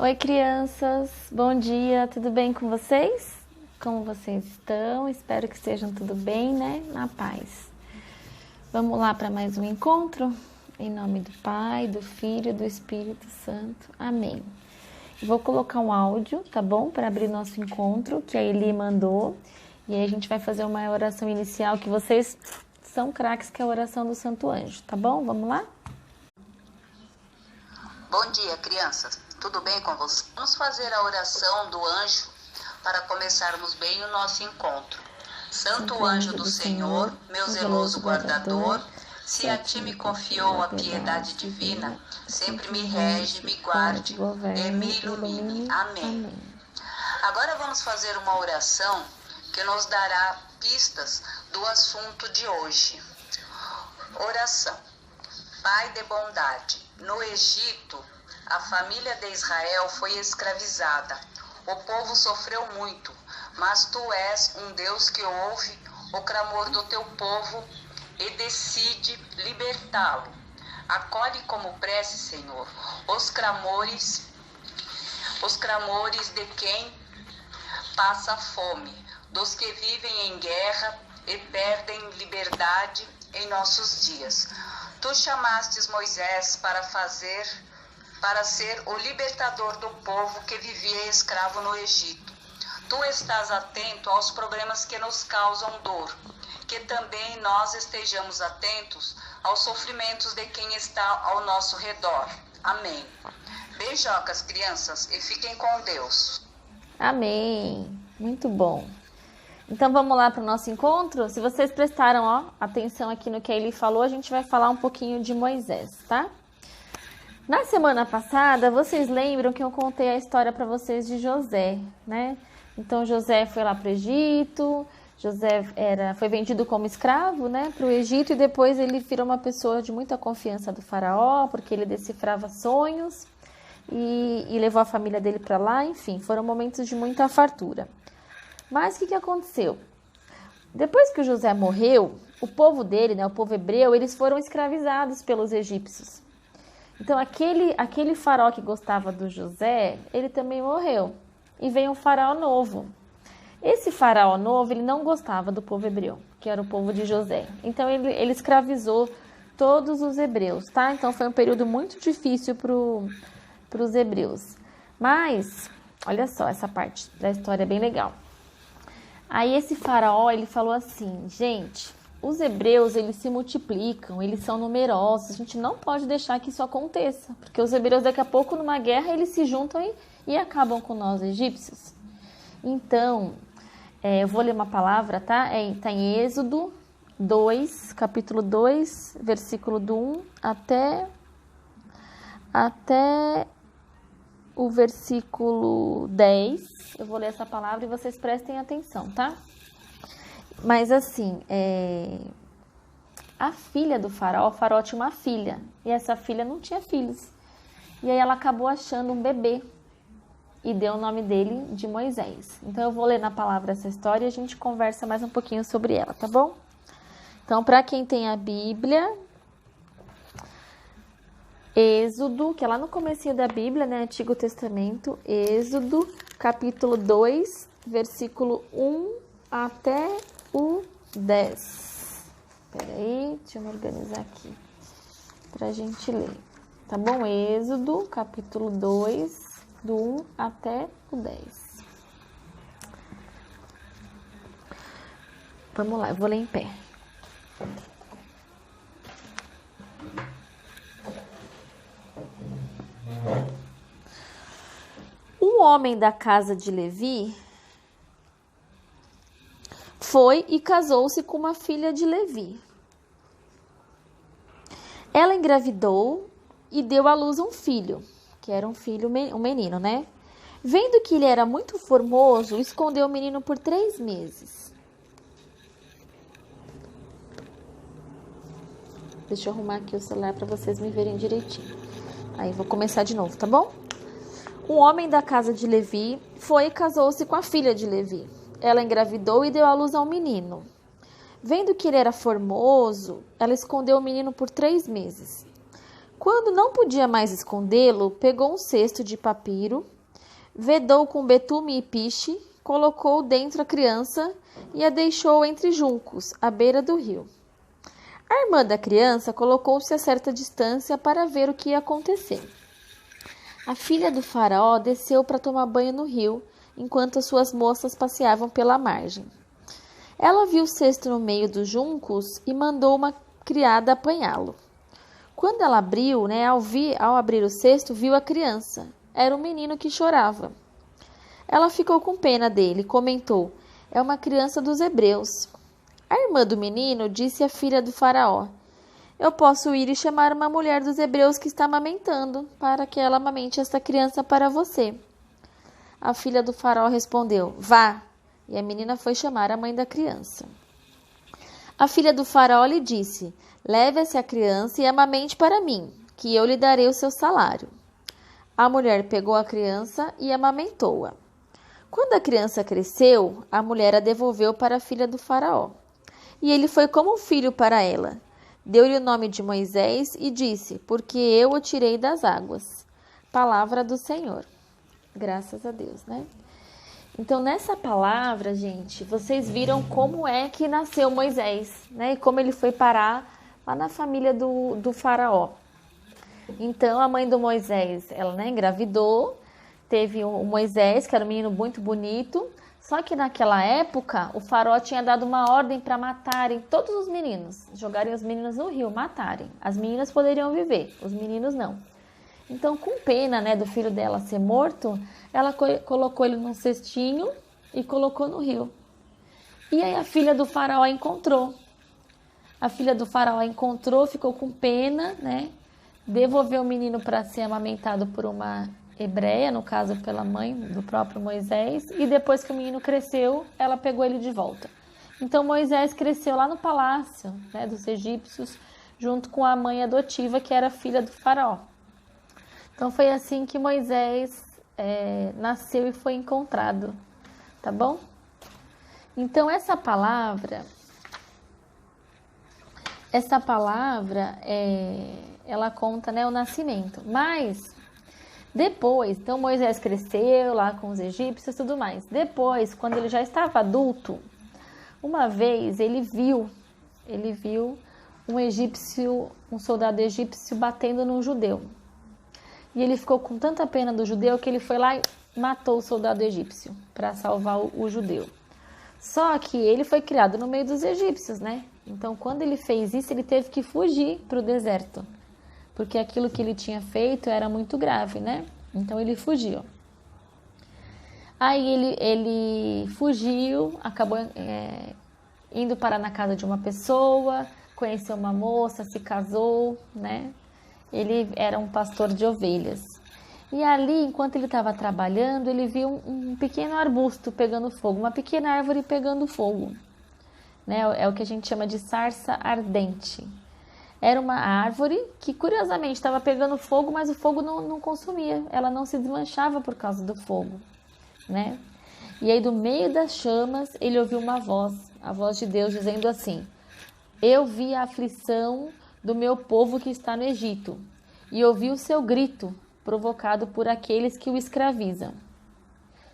Oi, crianças, bom dia, tudo bem com vocês? Como vocês estão? Espero que estejam tudo bem, né? Na paz. Vamos lá para mais um encontro? Em nome do Pai, do Filho e do Espírito Santo. Amém. Vou colocar um áudio, tá bom? Para abrir nosso encontro, que a Eli mandou. E aí a gente vai fazer uma oração inicial que vocês são craques, que é a oração do Santo Anjo, tá bom? Vamos lá? Bom dia, crianças. Tudo bem com vocês? Vamos fazer a oração do anjo para começarmos bem o nosso encontro. Santo anjo do Senhor, meu zeloso guardador, se a ti me confiou a piedade divina, sempre me rege, me guarde e me ilumine. Amém. Agora vamos fazer uma oração que nos dará pistas do assunto de hoje. Oração. Pai de bondade, no Egito, a família de Israel foi escravizada. O povo sofreu muito, mas tu és um Deus que ouve o clamor do teu povo e decide libertá-lo. Acolhe como prece, Senhor, os clamores de quem passa fome, dos que vivem em guerra e perdem liberdade em nossos dias. Tu chamastes Moisés para ser o libertador do povo que vivia escravo no Egito. Tu estás atento aos problemas que nos causam dor, que também nós estejamos atentos aos sofrimentos de quem está ao nosso redor. Amém. Beijocas, crianças, e fiquem com Deus. Amém. Muito bom. Então vamos lá para o nosso encontro? Se vocês prestaram atenção aqui no que ele falou, a gente vai falar um pouquinho de Moisés, tá? Na semana passada, vocês lembram que eu contei a história para vocês de José, né? Então José foi lá para o Egito, José foi vendido como escravo, né, para o Egito, e depois ele virou uma pessoa de muita confiança do faraó, porque ele decifrava sonhos e levou a família dele para lá, enfim, foram momentos de muita fartura. Mas o que aconteceu? Depois que o José morreu, o povo dele, né, o povo hebreu, eles foram escravizados pelos egípcios. Então aquele faraó que gostava do José, ele também morreu. E veio um faraó novo. Esse faraó novo, ele não gostava do povo hebreu, que era o povo de José. Então ele escravizou todos os hebreus, tá? Então foi um período muito difícil para os hebreus. Mas, olha só, essa parte da história é bem legal. Aí esse faraó, ele falou assim, gente, os hebreus, eles se multiplicam, eles são numerosos, a gente não pode deixar que isso aconteça, porque os hebreus daqui a pouco, numa guerra, eles se juntam e acabam com nós, egípcios. Então, eu vou ler uma palavra, tá? Tá em Êxodo 2, capítulo 2, versículo do 1 até o versículo 10. Eu vou ler essa palavra e vocês prestem atenção, tá? Mas assim, a filha do faraó, o faraó tinha uma filha, e essa filha não tinha filhos. E aí ela acabou achando um bebê e deu o nome dele de Moisés. Então eu vou ler na palavra essa história e a gente conversa mais um pouquinho sobre ela, tá bom? Então, para quem tem a Bíblia, Êxodo, que é lá no comecinho da Bíblia, né, Antigo Testamento, Êxodo, capítulo 2, versículo 1 até o 10. Espera aí, deixa eu me organizar aqui pra gente ler. Tá bom? Êxodo, capítulo 2, do 1 até o 10. Vamos lá, eu vou ler em pé. Um homem da casa de Levi foi e casou-se com uma filha de Levi. Ela engravidou e deu à luz um filho, que era um menino, né? Vendo que ele era muito formoso, escondeu o menino por 3 meses. Deixa eu arrumar aqui o celular para vocês me verem direitinho. Aí vou começar de novo, tá bom? Um homem da casa de Levi foi e casou-se com a filha de Levi. Ela engravidou e deu à luz a um menino. Vendo que ele era formoso, ela escondeu o menino por 3 meses. Quando não podia mais escondê-lo, pegou um cesto de papiro, vedou com betume e piche, colocou dentro a criança e a deixou entre juncos, à beira do rio. A irmã da criança colocou-se a certa distância para ver o que ia acontecer. A filha do faraó desceu para tomar banho no rio, enquanto as suas moças passeavam pela margem. Ela viu o cesto no meio dos juncos e mandou uma criada apanhá-lo. Quando ela abriu, ao abrir o cesto, viu a criança. Era um menino que chorava. Ela ficou com pena dele e comentou: é uma criança dos hebreus. A irmã do menino disse à filha do faraó: eu posso ir e chamar uma mulher dos hebreus que está amamentando, para que ela amamente esta criança para você. A filha do faraó respondeu: vá. E a menina foi chamar a mãe da criança. A filha do faraó lhe disse: leve-se a criança e amamente para mim, que eu lhe darei o seu salário. A mulher pegou a criança e amamentou-a. Quando a criança cresceu, a mulher a devolveu para a filha do faraó. E ele foi como um filho para ela. Deu-lhe o nome de Moisés e disse: porque eu o tirei das águas. Palavra do Senhor. Graças a Deus, né? Então, nessa palavra, gente, vocês viram como é que nasceu Moisés, né? E como ele foi parar lá na família do faraó. Então, a mãe do Moisés, ela engravidou, teve o Moisés, que era um menino muito bonito, só que naquela época, o faraó tinha dado uma ordem para matarem todos os meninos, jogarem os meninos no rio, matarem. As meninas poderiam viver, os meninos não. Então, com pena, do filho dela ser morto, ela colocou ele num cestinho e colocou no rio. E aí a filha do faraó encontrou. A filha do faraó encontrou, ficou com pena, devolveu o menino para ser amamentado por uma hebreia, no caso pela mãe do próprio Moisés, e depois que o menino cresceu, ela pegou ele de volta. Então Moisés cresceu lá no palácio, dos egípcios, junto com a mãe adotiva, que era filha do faraó. Então foi assim que Moisés nasceu e foi encontrado, tá bom? Então essa palavra ela conta, o nascimento. Mas depois, então Moisés cresceu lá com os egípcios e tudo mais. Depois, quando ele já estava adulto, uma vez ele viu um soldado egípcio batendo num judeu. E ele ficou com tanta pena do judeu que ele foi lá e matou o soldado egípcio para salvar o judeu. Só que ele foi criado no meio dos egípcios, Então, quando ele fez isso, ele teve que fugir para o deserto, porque aquilo que ele tinha feito era muito grave, Então, ele fugiu. Aí ele fugiu, acabou indo parar na casa de uma pessoa, conheceu uma moça, se casou, Ele era um pastor de ovelhas. E ali, enquanto ele estava trabalhando, ele viu um pequeno arbusto pegando fogo, uma pequena árvore pegando fogo. É o que a gente chama de sarça ardente. Era uma árvore que, curiosamente, estava pegando fogo, mas o fogo não consumia. Ela não se desmanchava por causa do fogo, E aí, do meio das chamas, ele ouviu uma voz, a voz de Deus, dizendo assim: eu vi a aflição do meu povo que está no Egito, e ouvi o seu grito, provocado por aqueles que o escravizam.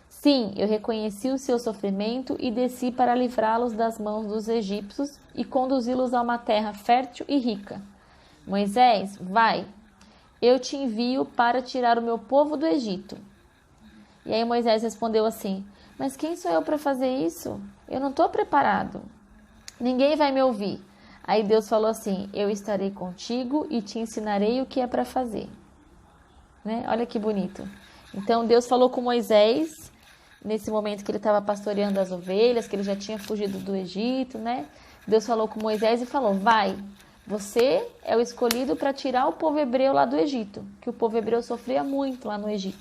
Sim, eu reconheci o seu sofrimento e desci para livrá-los das mãos dos egípcios e conduzi-los a uma terra fértil e rica. Moisés, vai, eu te envio para tirar o meu povo do Egito. E aí Moisés respondeu assim: mas quem sou eu para fazer isso? Eu não estou preparado. Ninguém vai me ouvir. Aí Deus falou assim: eu estarei contigo e te ensinarei o que é para fazer. Olha que bonito. Então Deus falou com Moisés, nesse momento que ele estava pastoreando as ovelhas, que ele já tinha fugido do Egito, Deus falou com Moisés e falou: vai, você é o escolhido para tirar o povo hebreu lá do Egito, que o povo hebreu sofria muito lá no Egito,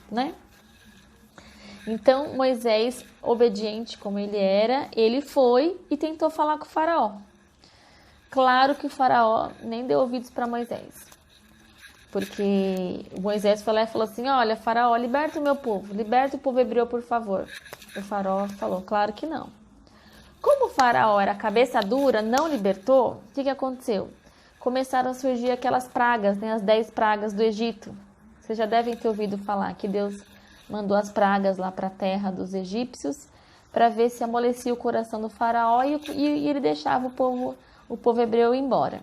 Então Moisés, obediente como ele era, ele foi e tentou falar com o faraó. Claro que o faraó nem deu ouvidos para Moisés, porque Moisés foi lá e falou assim: olha, faraó, liberta o meu povo, liberta o povo hebreu, por favor. O faraó falou: claro que não. Como o faraó era cabeça dura, não libertou, o que aconteceu? começaram a surgir aquelas pragas, né? As 10 pragas do Egito. Vocês já devem ter ouvido falar que Deus mandou as pragas lá para a terra dos egípcios para ver se amolecia o coração do faraó e ele deixava o povo hebreu ir embora.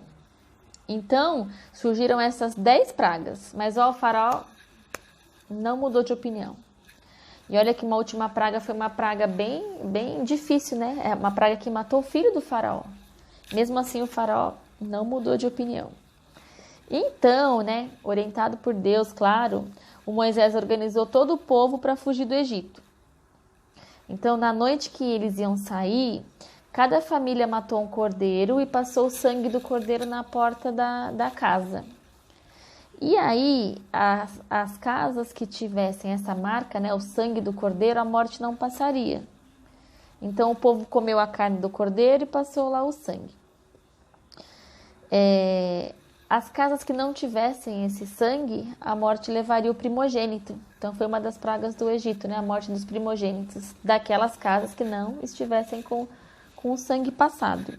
Então, surgiram essas 10 pragas, mas o faraó não mudou de opinião. E olha que uma última praga foi uma praga bem difícil, né? É uma praga que matou o filho do faraó. Mesmo assim, o faraó não mudou de opinião. Então, né, orientado por Deus, claro, o Moisés organizou todo o povo para fugir do Egito. Então, na noite que eles iam sair, cada família matou um cordeiro e passou o sangue do cordeiro na porta da casa. E aí, as casas que tivessem essa marca, né, o sangue do cordeiro, a morte não passaria. Então, o povo comeu a carne do cordeiro e passou lá o sangue. As casas que não tivessem esse sangue, a morte levaria o primogênito. Então, foi uma das pragas do Egito, né? A morte dos primogênitos daquelas casas que não estivessem com o sangue passado.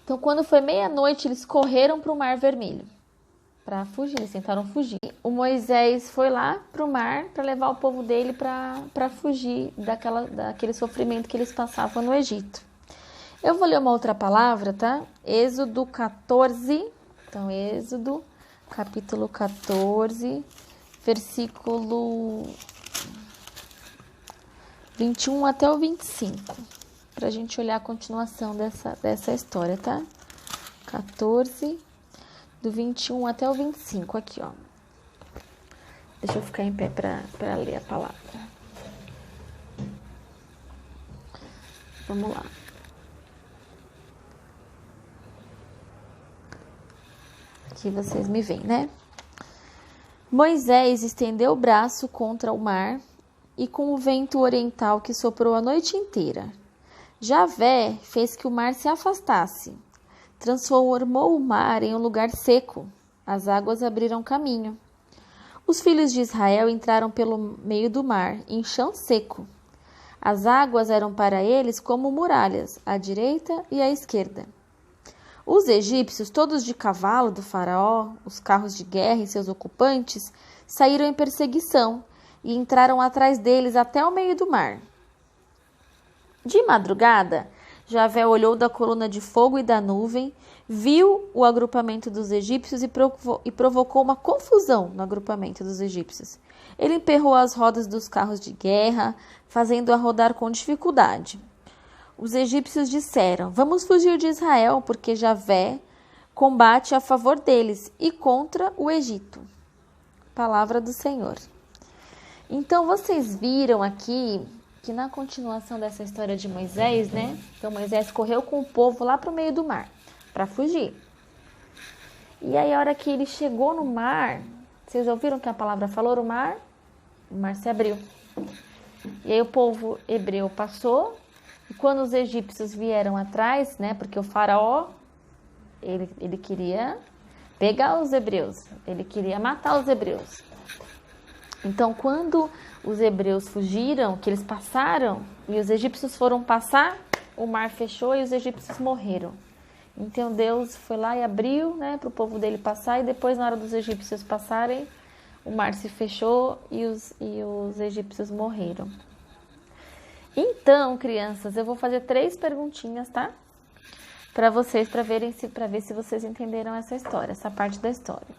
Então, quando foi meia-noite, eles correram para o Mar Vermelho para fugir, eles tentaram fugir. O Moisés foi lá para o mar para levar o povo dele para fugir daquele sofrimento que eles passavam no Egito. Eu vou ler uma outra palavra, tá? Êxodo 14... Então, Êxodo, capítulo 14, versículo 21 até o 25, para a gente olhar a continuação dessa história, tá? 14, do 21 até o 25, aqui, ó. Deixa eu ficar em pé para ler a palavra. Vamos lá. Aqui vocês me veem, né? Moisés estendeu o braço contra o mar e com o vento oriental que soprou a noite inteira. Javé fez que o mar se afastasse. Transformou o mar em um lugar seco. As águas abriram caminho. Os filhos de Israel entraram pelo meio do mar, em chão seco. As águas eram para eles como muralhas, à direita e à esquerda. Os egípcios, todos de cavalo do faraó, os carros de guerra e seus ocupantes, saíram em perseguição e entraram atrás deles até o meio do mar. De madrugada, Javé olhou da coluna de fogo e da nuvem, viu o agrupamento dos egípcios e provocou uma confusão no agrupamento dos egípcios. Ele emperrou as rodas dos carros de guerra, fazendo-a rodar com dificuldade. Os egípcios disseram: vamos fugir de Israel, porque Javé combate a favor deles e contra o Egito. Palavra do Senhor. Então, vocês viram aqui que na continuação dessa história de Moisés, né? Então, Moisés correu com o povo lá para o meio do mar, para fugir. E aí, a hora que ele chegou no mar, vocês ouviram que a palavra falou, o mar se abriu. E aí, o povo hebreu passou. E quando os egípcios vieram atrás, né, porque o faraó, ele queria pegar os hebreus, ele queria matar os hebreus. Então, quando os hebreus fugiram, que eles passaram, e os egípcios foram passar, o mar fechou e os egípcios morreram. Então, Deus foi lá e abriu, né, para o povo dele passar, e depois, na hora dos egípcios passarem, o mar se fechou e os egípcios morreram. Então, crianças, eu vou fazer 3 perguntinhas, tá? Para vocês, para ver se vocês entenderam essa história, essa parte da história.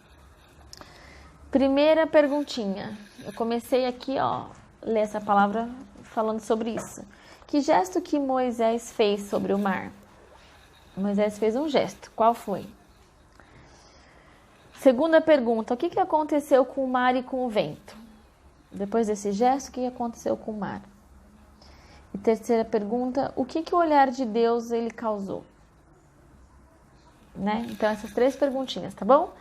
Primeira perguntinha. Eu comecei aqui, ó, ler essa palavra falando sobre isso. Que gesto que Moisés fez sobre o mar? Moisés fez um gesto. Qual foi? Segunda pergunta. O que aconteceu com o mar e com o vento? Depois desse gesto, o que aconteceu com o mar? E terceira pergunta, o que o olhar de Deus ele causou? Né? Então, essas 3 perguntinhas, tá bom?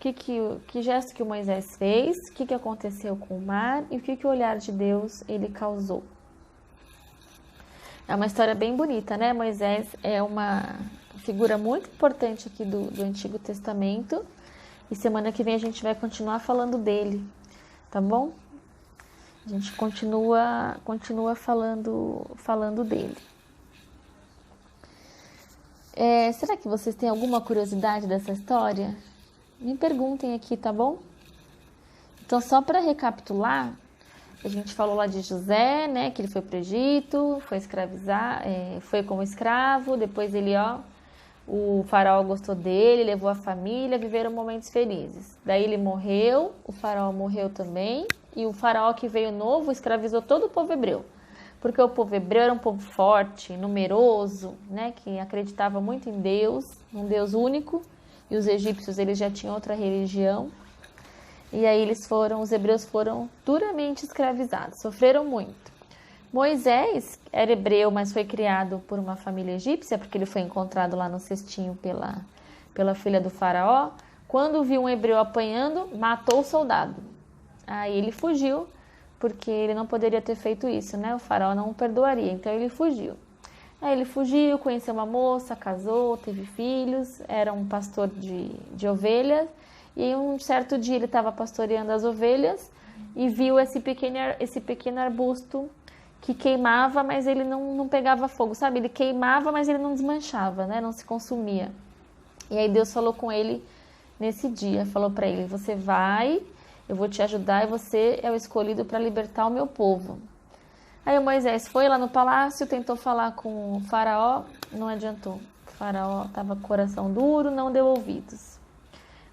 Que gesto que o Moisés fez, o que aconteceu com o mar e o que o olhar de Deus ele causou? É uma história bem bonita, né? Moisés é uma figura muito importante aqui do Antigo Testamento e semana que vem a gente vai continuar falando dele, tá bom? A gente continua falando dele. Será que vocês têm alguma curiosidade dessa história? Me perguntem aqui, tá bom? Então, só para recapitular, a gente falou lá de José, né? Que ele foi para o Egito, foi escravizar, foi como escravo, depois ele, o faraó gostou dele, levou a família, viveram momentos felizes. Daí ele morreu, o faraó morreu também, e o faraó que veio novo escravizou todo o povo hebreu. Porque o povo hebreu era um povo forte, numeroso, né, que acreditava muito em Deus, um Deus único, e os egípcios eles já tinham outra religião. E aí os hebreus foram duramente escravizados, sofreram muito. Moisés era hebreu, mas foi criado por uma família egípcia, porque ele foi encontrado lá no cestinho pela filha do faraó. Quando viu um hebreu apanhando, matou o soldado. Aí ele fugiu, porque ele não poderia ter feito isso, né? O faraó não o perdoaria, então ele fugiu. Aí ele fugiu, conheceu uma moça, casou, teve filhos, era um pastor de ovelhas. E um certo dia ele estava pastoreando as ovelhas e viu esse pequeno arbusto que queimava, mas ele não pegava fogo, sabe? Ele queimava, mas ele não desmanchava, né? Não se consumia. E aí Deus falou com ele nesse dia, falou para ele: você vai, eu vou te ajudar e você é o escolhido para libertar o meu povo. Aí o Moisés foi lá no palácio, tentou falar com o faraó, não adiantou. O faraó estava com o coração duro, não deu ouvidos.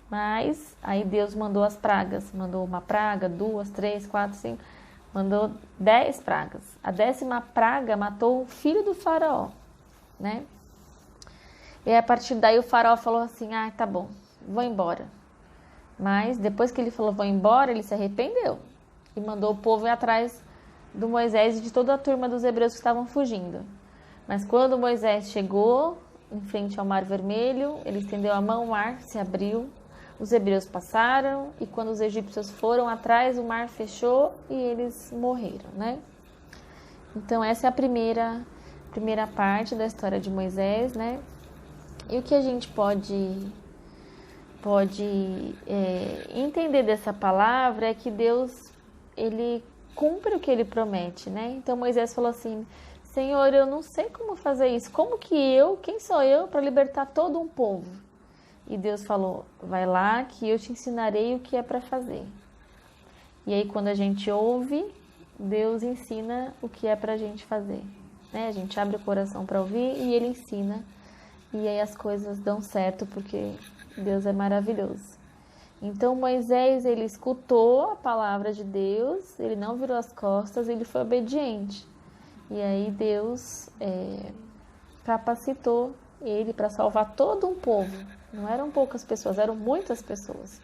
Mas aí Deus mandou as pragas, mandou uma praga, 2, 3, 4, 5, mandou 10 pragas. A 10ª praga matou o filho do faraó, né? E a partir daí o faraó falou assim: tá bom, vou embora. Mas depois que ele falou vou embora, ele se arrependeu e mandou o povo ir atrás do Moisés e de toda a turma dos hebreus que estavam fugindo. Mas quando Moisés chegou em frente ao Mar Vermelho, ele estendeu a mão, o mar se abriu. Os hebreus passaram e quando os egípcios foram atrás, o mar fechou e eles morreram, né? Então essa é a primeira parte da história de Moisés, né? E o que a gente pode entender dessa palavra é que Deus, ele cumpre o que ele promete, né? Então Moisés falou assim: Senhor, eu não sei como fazer isso. Quem sou eu para libertar todo um povo? E Deus falou: vai lá que eu te ensinarei o que é para fazer. E aí quando a gente ouve, Deus ensina o que é para a gente fazer, né? A gente abre o coração para ouvir e Ele ensina. E aí as coisas dão certo porque Deus é maravilhoso. Então Moisés, ele escutou a palavra de Deus, ele não virou as costas, ele foi obediente. E aí Deus capacitou ele para salvar todo um povo. Não eram poucas pessoas, eram muitas pessoas.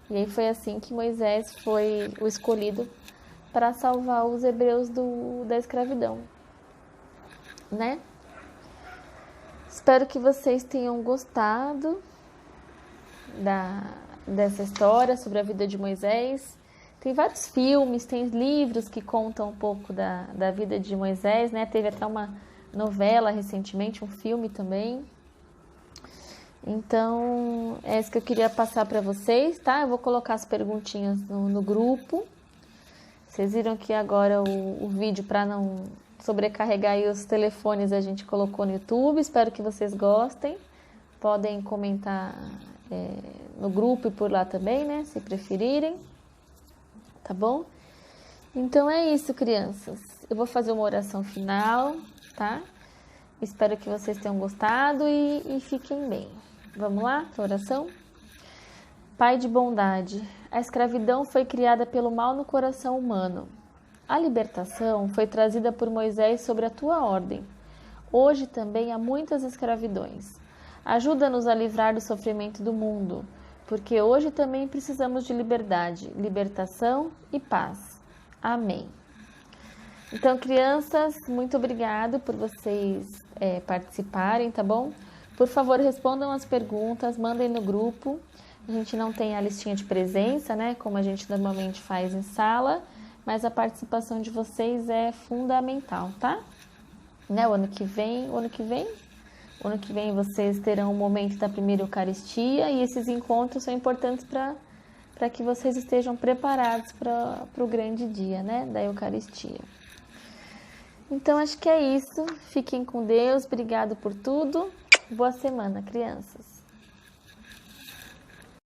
E aí foi assim que Moisés foi o escolhido para salvar os hebreus da escravidão, né? Espero que vocês tenham gostado dessa história sobre a vida de Moisés. Tem vários filmes, tem livros que contam um pouco da vida de Moisés, né? Teve até uma novela recentemente, um filme também. Então, é isso que eu queria passar para vocês, tá? Eu vou colocar as perguntinhas no grupo. Vocês viram que agora o vídeo, para não sobrecarregar aí os telefones, a gente colocou no YouTube. Espero que vocês gostem. Podem comentar no grupo e por lá também, né? Se preferirem. Tá bom? Então é isso, crianças. Eu vou fazer uma oração final, tá? Espero que vocês tenham gostado e fiquem bem. Vamos lá para a oração? Pai de bondade, a escravidão foi criada pelo mal no coração humano. A libertação foi trazida por Moisés sobre a tua ordem. Hoje também há muitas escravidões. Ajuda-nos a livrar do sofrimento do mundo, porque hoje também precisamos de liberdade, libertação e paz. Amém. Então, crianças, muito obrigado por vocês participarem, tá bom? Por favor, respondam as perguntas, mandem no grupo. A gente não tem a listinha de presença, né? Como a gente normalmente faz em sala, mas a participação de vocês é fundamental, tá? Né? O ano que vem vocês terão o momento da primeira Eucaristia e esses encontros são importantes para que vocês estejam preparados para o grande dia, né? Da Eucaristia. Então, acho que é isso. Fiquem com Deus. Obrigado por tudo. Boa semana, crianças.